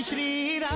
श्री राम।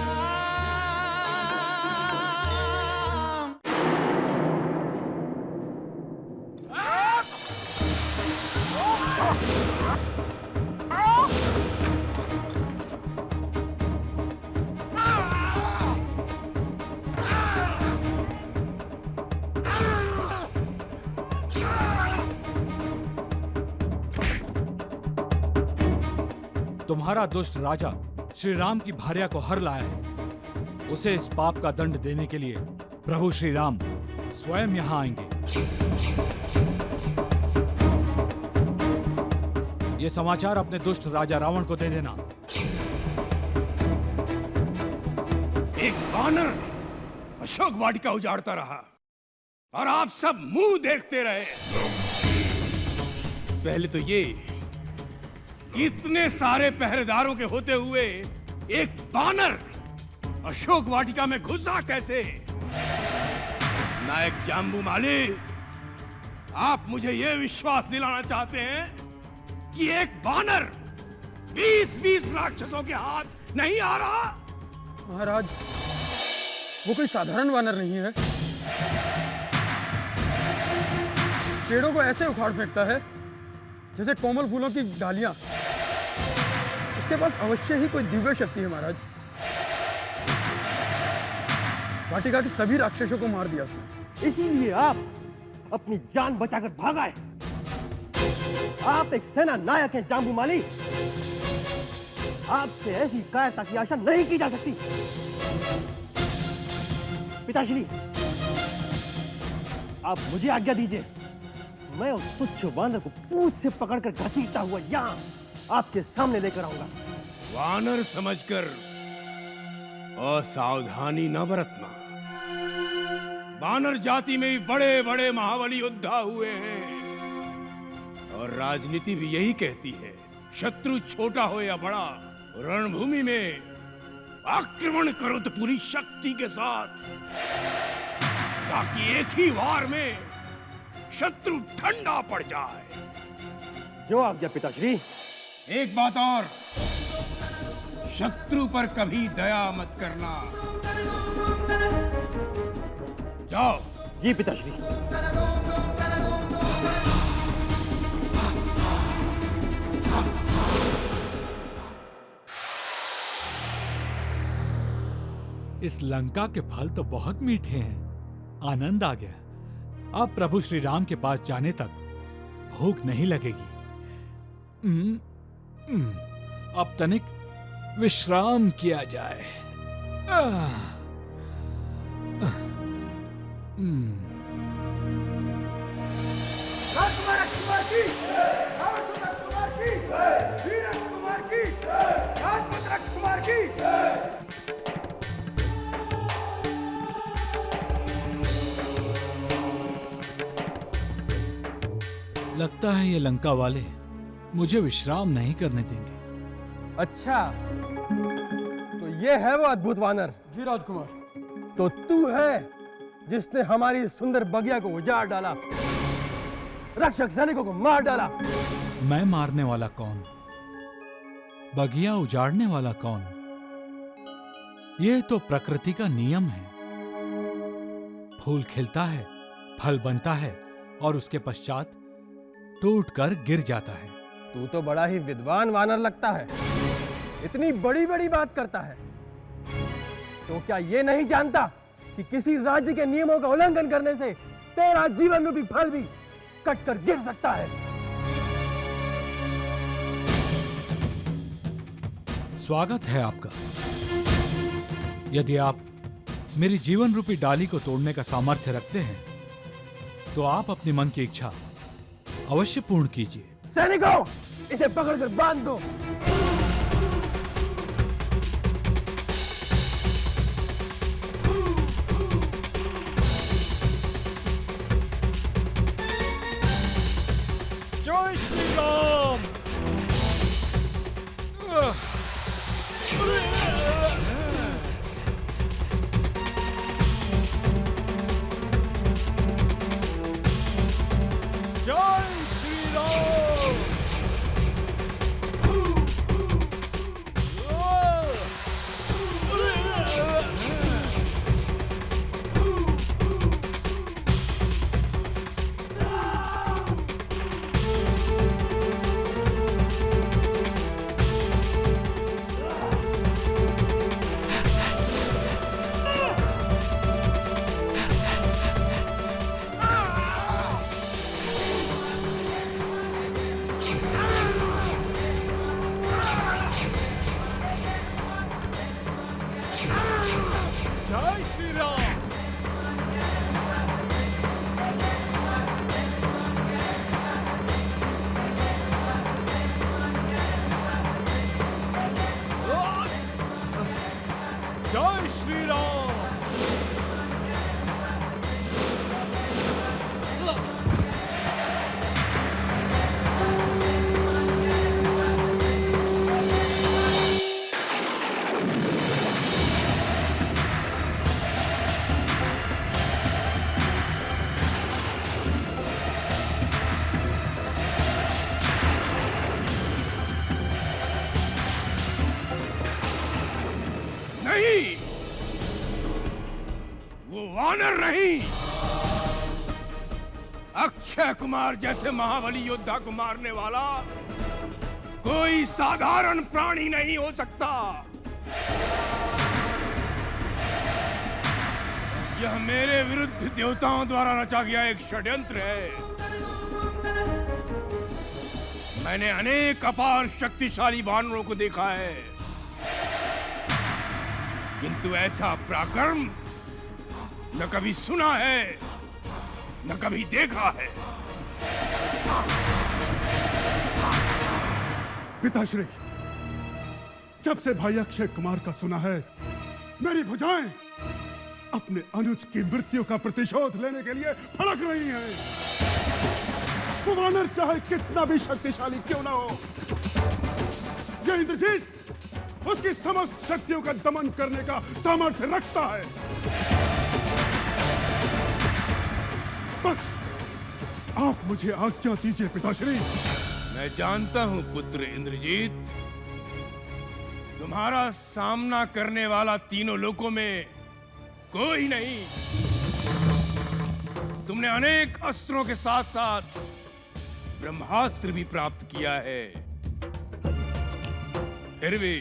तुम्हारा दुष्ट राजा श्री राम की भार्या को हर लाया है। उसे इस पाप का दंड देने के लिए प्रभु श्री राम स्वयं यहाँ आएंगे। ये समाचार अपने दुष्ट राजा रावण को दे देना। एक वानर अशोक वाटिका उजाड़ता रहा और आप सब मुंह देखते रहे। पहले तो ये इतने सारे पहरेदारों के होते हुए एक वानर अशोक वाटिका में घुसा कैसे? नायक जाम्बूमाली, आप मुझे यह विश्वास दिलाना चाहते हैं कि एक वानर 20-20 राक्षसों के हाथ नहीं आ रहा? महाराज, वो कोई साधारण वानर नहीं है। पेड़ों को ऐसे उखाड़ फेंकता है जैसे कोमल फूलों की डालियां। उसके पास अवश्य ही कोई दिव्य शक्ति है महाराज। वाटिका के सभी राक्षसों को मार दिया उसने। इसीलिए आप अपनी जान बचाकर भाग आए। आप एक सेना नायक हैं जाम्बूमाली। आपसे ऐसी कायरता की आशा नहीं की जा सकती। पिताश्री, आप मुझे आज्ञा दीजिए। मैं उस तुच्छ वानर को पूंछ से पकड़कर घसीटता हुआ यहाँ आपके सामने लेकर आऊंगा। वानर समझकर असावधानी न बरतना। वानर जाति में भी बड़े बड़े महाबली योद्धा हुए हैं और राजनीति भी यही कहती है, शत्रु छोटा हो या बड़ा, रणभूमि में आक्रमण करो तो पूरी शक्ति के साथ, ताकि एक ही वार में शत्रु ठंडा पड़ जाए। जो आज्ञा पिताश्री। एक बात और, शत्रु पर कभी दया मत करना। जाओ। जी पिताश्री। इस लंका के फल तो बहुत मीठे हैं। आनंद आ गया। अब प्रभु श्री राम के पास जाने तक भूख नहीं लगेगी। अब तनिक विश्राम किया जाए। राजकुमार की, राजकुमार की, वीर राजकुमार की, राजपुत्र राजकुमार की। लगता है ये लंका वाले मुझे विश्राम नहीं करने देंगे। अच्छा, तो ये है वो अद्भुत वानर। जी राजकुमार। तो तू है जिसने हमारी सुंदर बगिया को उजाड़ डाला, रक्षक सैनिकों को मार डाला। मैं मारने वाला कौन? बगिया उजाड़ने वाला कौन? ये तो प्रकृति का नियम है। फूल खिलता है, फल बनता है और उसके पश्चात टूटकर गिर जाता है। तू तो बड़ा ही विद्वान वानर लगता है, इतनी बड़ी बड़ी बात करता है। तो क्या ये नहीं जानता कि किसी राज्य के नियमों का उल्लंघन करने से तेरा जीवन रूपी फल भी कटकर गिर सकता है? स्वागत है आपका। यदि आप मेरी जीवन रूपी डाली को तोड़ने का सामर्थ्य रखते हैं तो आप अपनी मन की इच्छा अवश्य पूर्ण कीजिए। सैनिकों, इसे पकड़कर बांध दो। जय श्री राम। जय श्री राम। जय श्री राम। जय श्री राम। नहीं, वो वानर नहीं, अक्षय कुमार जैसे महाबली योद्धा को मारने वाला कोई साधारण प्राणी नहीं हो सकता। यह मेरे विरुद्ध देवताओं द्वारा रचा गया एक षड्यंत्र है। मैंने अनेक अपार शक्तिशाली वानरों को देखा है, किंतु ऐसा पराक्रम न कभी सुना है न कभी देखा है। पिताश्री, जब से भाई अक्षय कुमार का सुना है, मेरी भुजाएं अपने अनुज की मृत्यु का प्रतिशोध लेने के लिए फड़क रही हैं। वो वानर चाहे कितना भी शक्तिशाली क्यों ना हो, ये इंद्रजीत उसकी समस्त शक्तियों का दमन करने का सामर्थ्य रखता है। बस आप मुझे आज्ञा दीजिए पिताश्री। मैं जानता हूं पुत्र इंद्रजीत, तुम्हारा सामना करने वाला तीनों लोकों में कोई नहीं। तुमने अनेक अस्त्रों के साथ साथ ब्रह्मास्त्र भी प्राप्त किया है, फिर भी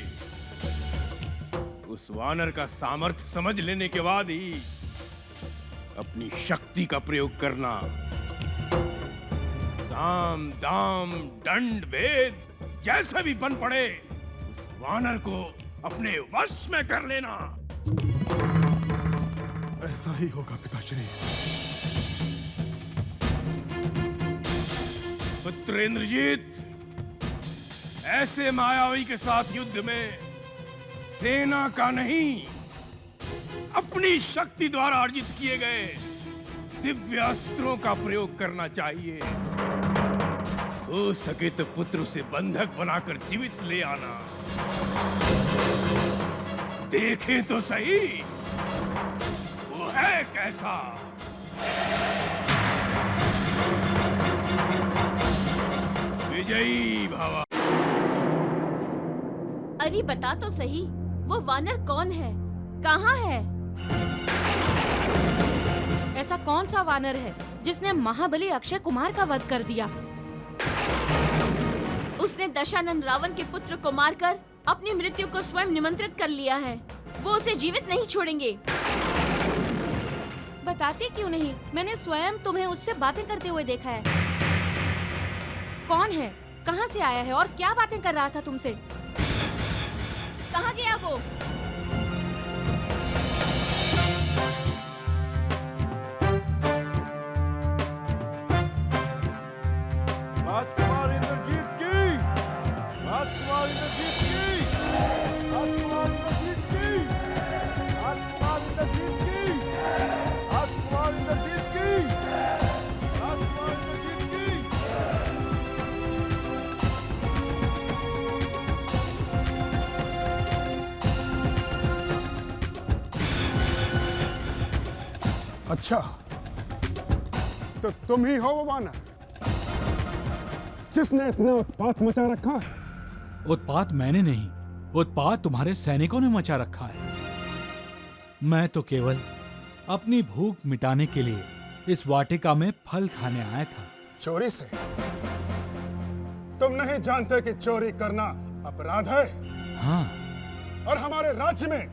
उस वानर का सामर्थ्य समझ लेने के बाद ही अपनी शक्ति का प्रयोग करना। साम दाम दंड भेद जैसा भी बन पड़े, उस वानर को अपने वश में कर लेना। ऐसा ही होगा पिताश्री। पुत्र इंद्रजीत, ऐसे मायावी के साथ युद्ध में सेना का नहीं, अपनी शक्ति द्वारा अर्जित किए गए दिव्य अस्त्रों का प्रयोग करना चाहिए। हो सके तो पुत्र उसे बंधक बनाकर जीवित ले आना। देखे तो सही वो है कैसा। विजयी भव। अरे बता तो सही, वो वानर कौन है, कहाँ है? ऐसा कौन सा वानर है जिसने महाबली अक्षय कुमार का वध कर दिया? उसने दशानन रावण के पुत्र को मारकर अपनी मृत्यु को स्वयं निमंत्रित कर लिया है। वो उसे जीवित नहीं छोड़ेंगे। बताते क्यों नहीं? मैंने स्वयं तुम्हें उससे बातें करते हुए देखा है। कौन है, कहाँ से आया है और क्या बातें कर रहा था तुमसे? कहाँ गया वो? राजकुमार इंद्रजीत की, राजकुमार इंद्रजीत की, राजकुमार इंद्रजीत की, राजकुमार इंद्रजीत की, राजकुमार इंद्रजीत की, राजकुमार इंद्रजीत की। अच्छा, तो तुम ही हो वो वानर जिसने इतना उत्पात मचा रखा है? उत्पात मैंने नहीं, उत्पात तुम्हारे सैनिकों ने मचा रखा है। मैं तो केवल अपनी भूख मिटाने के लिए इस वाटिका में फल खाने आया था। चोरी से? तुम नहीं जानते कि चोरी करना अपराध है? हाँ, और हमारे राज्य में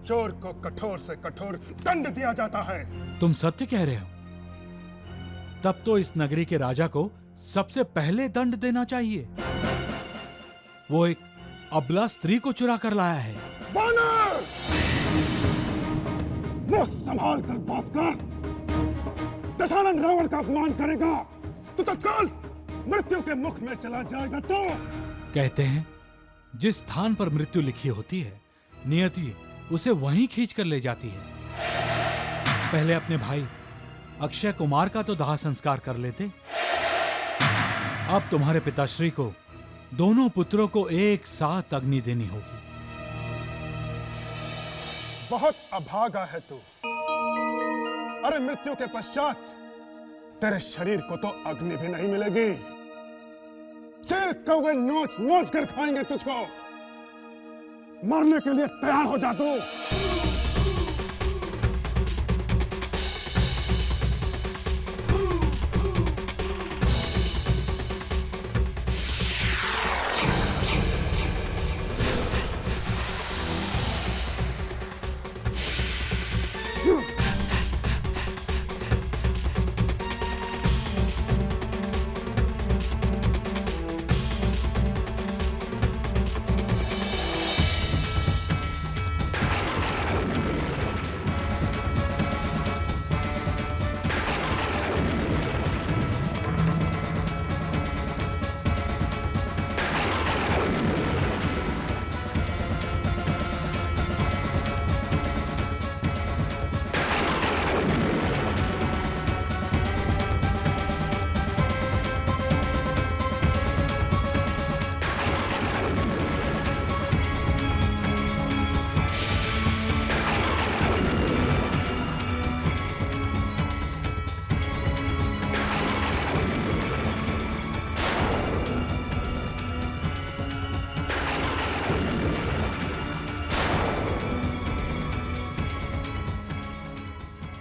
चोर को कठोर से कठोर दंड दिया जाता है। तुम सत्य कह रहे हो। तब तो इस नगरी के राजा को सबसे पहले दंड देना चाहिए। वो एक अबला स्त्री को चुरा कर लाया है। वानर! मुंह संभाल कर बात कर। दशानन रावण का अपमान करेगा तो तत्काल मृत्यु के मुख में चला जाएगा। तो कहते हैं जिस स्थान पर मृत्यु लिखी होती है, नियति उसे वहीं खींच कर ले जाती है। पहले अपने भाई अक्षय कुमार का तो दाह संस्कार कर लेते। अब तुम्हारे पिताश्री को दोनों पुत्रों को एक साथ अग्नि देनी होगी। बहुत अभागा है तू। अरे मृत्यु के पश्चात तेरे शरीर को तो अग्नि भी नहीं मिलेगी। चल कौवे नोच नोच कर खाएंगे तुझको। मरने के लिए तैयार हो जा तू।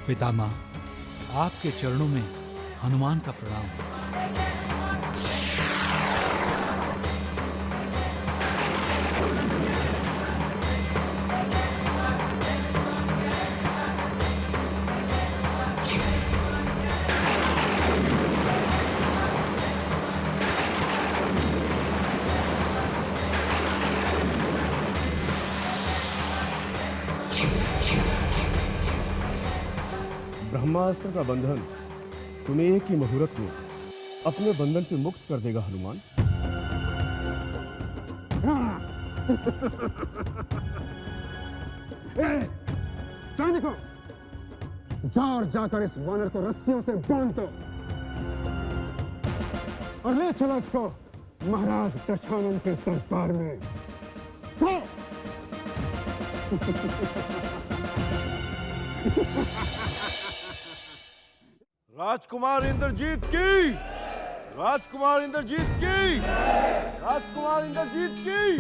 पितामह, आपके चरणों में हनुमान का प्रणाम। ब्रह्मास्त्र का बंधन तुम्हें एक ही मुहूर्त में अपने बंधन से मुक्त कर देगा हनुमान। सैनिकों, जाओ और जाकर इस वानर को रस्सियों से बांध दो और ले चलो इसको महाराज दशानन के दरबार में। राजकुमार इंद्रजीत की, राजकुमार इंद्रजीत की, राजकुमार इंद्रजीत की,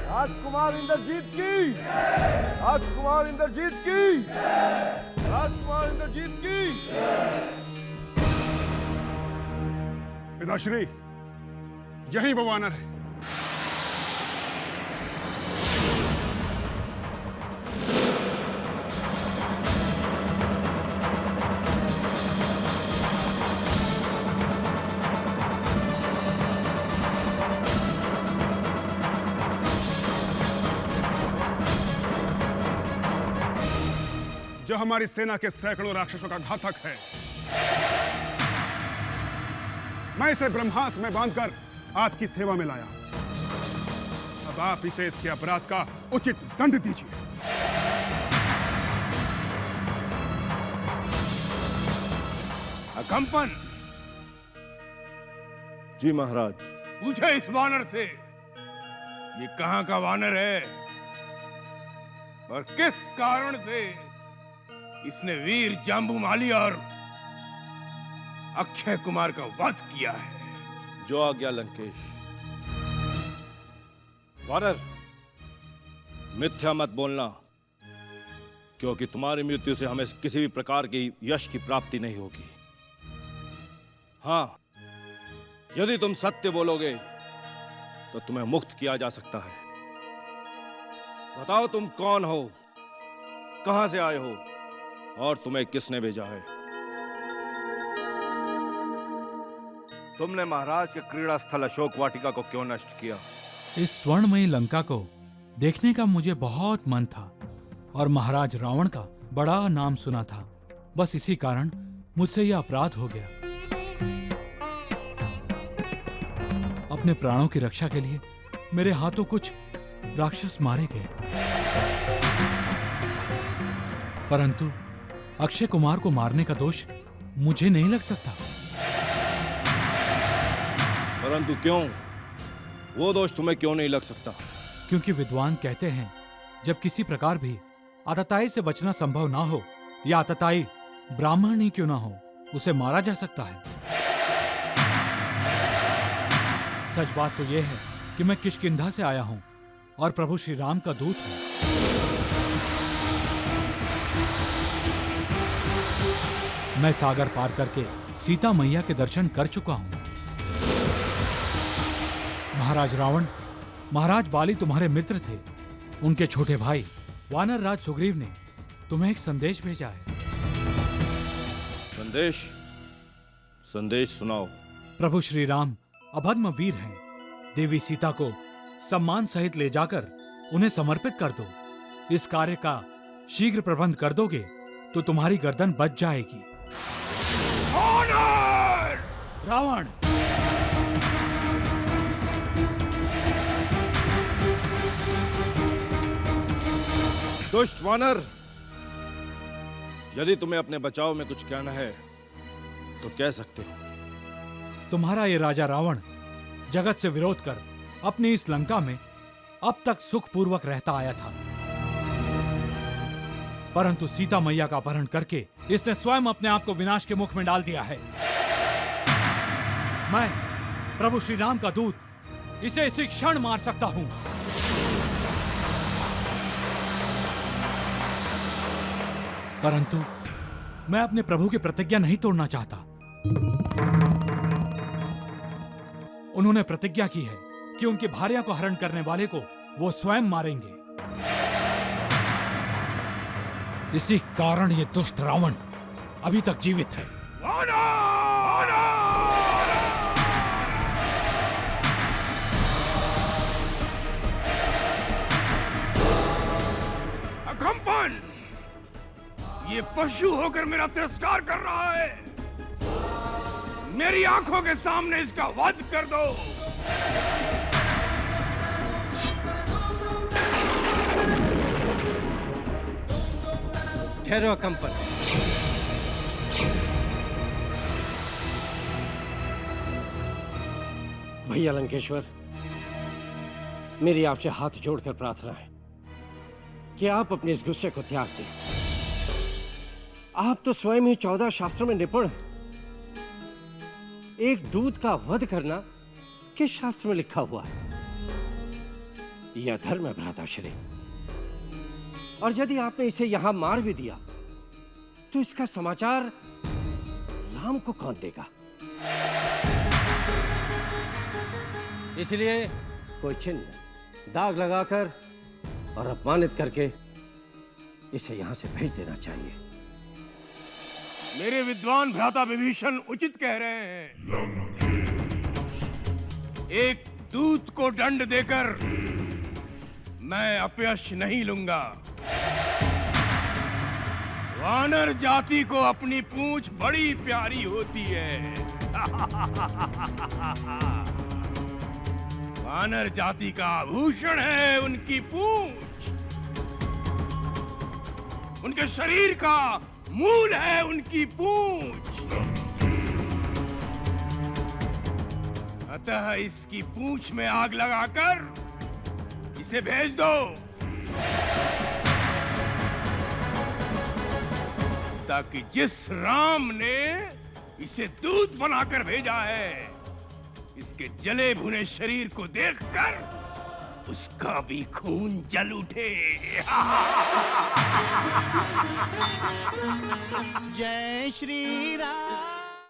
राजकुमार इंद्रजीत की, राजकुमार इंद्रजीत की, राजकुमार इंद्रजीत की। पिताश्री, यही वो वानर है। जो हमारी सेना के सैकड़ों राक्षसों का घातक है। मैं इसे ब्रह्मास्त्र में बांधकर आपकी सेवा में लाया। अब आप इसे इसके अपराध का उचित दंड दीजिए। अकंपन, जी महाराज। पूछे इस वानर से ये कहां का वानर है और किस कारण से इसने वीर जाम्बूमाली और अक्षय कुमार का वध किया है। जो आज्ञा लंकेश। वानर, मिथ्या मत बोलना, क्योंकि तुम्हारी मृत्यु से हमें किसी भी प्रकार की यश की प्राप्ति नहीं होगी। हाँ, यदि तुम सत्य बोलोगे तो तुम्हें मुक्त किया जा सकता है। बताओ तुम कौन हो, कहां से आए हो और तुम्हें किसने भेजा है? तुमने महाराज के क्रीड़ा स्थल अशोक वाटिका को क्यों नष्ट किया? इस स्वर्णमयी लंका को देखने का मुझे बहुत मन था और महाराज रावण का बड़ा नाम सुना था, बस इसी कारण मुझसे यह अपराध हो गया। अपने प्राणों की रक्षा के लिए मेरे हाथों कुछ राक्षस मारे गए, परंतु अक्षय कुमार को मारने का दोष मुझे नहीं लग सकता। परंतु क्यों? वो दोष तुम्हें क्यों नहीं लग सकता? क्योंकि विद्वान कहते हैं जब किसी प्रकार भी आतताई से बचना संभव ना हो, या आतताई ब्राह्मण ही क्यों ना हो, उसे मारा जा सकता है। सच बात तो यह है कि मैं किष्किंधा से आया हूं और प्रभु श्री राम का दूत हूं। मैं सागर पार करके सीता मैया के दर्शन कर चुका हूं। महाराज रावण, महाराज बाली तुम्हारे मित्र थे। उनके छोटे भाई वानर राज सुग्रीव ने तुम्हें एक संदेश भेजा है। संदेश? संदेश सुनाओ। प्रभु श्री राम अभद्म वीर हैं। देवी सीता को सम्मान सहित ले जाकर उन्हें समर्पित कर दो। इस कार्य का शीघ्र प्रबंध कर दोगे तो तुम्हारी गर्दन बच जाएगी। रावण! दुष्ट वानर, यदि तुम्हें अपने बचाव में कुछ कहना है तो कह सकते हो। तुम्हारा ये राजा रावण जगत से विरोध कर अपनी इस लंका में अब तक सुखपूर्वक रहता आया था, परंतु सीता मैया का अपहरण करके इसने स्वयं अपने आप को विनाश के मुख में डाल दिया है। मैं प्रभु श्री राम का दूत इसे इसी क्षण मार सकता हूं। परंतु मैं अपने प्रभु की प्रतिज्ञा नहीं तोड़ना चाहता। उन्होंने प्रतिज्ञा की है कि उनकी भार्या को हरण करने वाले को वो स्वयं मारेंगे। इसी कारण ये दुष्ट रावण अभी तक जीवित है। अकंपन! ये पशु होकर मेरा तिरस्कार कर रहा है। मेरी आंखों के सामने इसका वध कर दो। ठहरो कंपन। भैया लंकेश्वर, मेरी आपसे हाथ जोड़कर प्रार्थना है कि आप अपने इस गुस्से को त्याग दें। आप तो स्वयं ही 14 शास्त्रों में निपुण हैं। एक दूत का वध करना किस शास्त्र में लिखा हुआ है? यह धर्म है भ्राताश्री। और यदि आपने इसे यहां मार भी दिया तो इसका समाचार राम को कौन देगा? इसलिए कोई चिन्ह, दाग लगाकर और अपमानित करके इसे यहां से भेज देना चाहिए। मेरे विद्वान भ्राता विभीषण उचित कह रहे हैं। एक दूत को दंड देकर मैं अपयश नहीं लूंगा। वानर जाति को अपनी पूंछ बड़ी प्यारी होती है। वानर जाति का आभूषण है उनकी पूंछ। उनके शरीर का मूल है उनकी पूंछ। अतः इसकी पूंछ में आग लगाकर इसे भेज दो, ताकि जिस राम ने इसे दूत बनाकर भेजा है, इसके जले भुने शरीर को देखकर उसका भी खून जल उठे। जय श्री राम।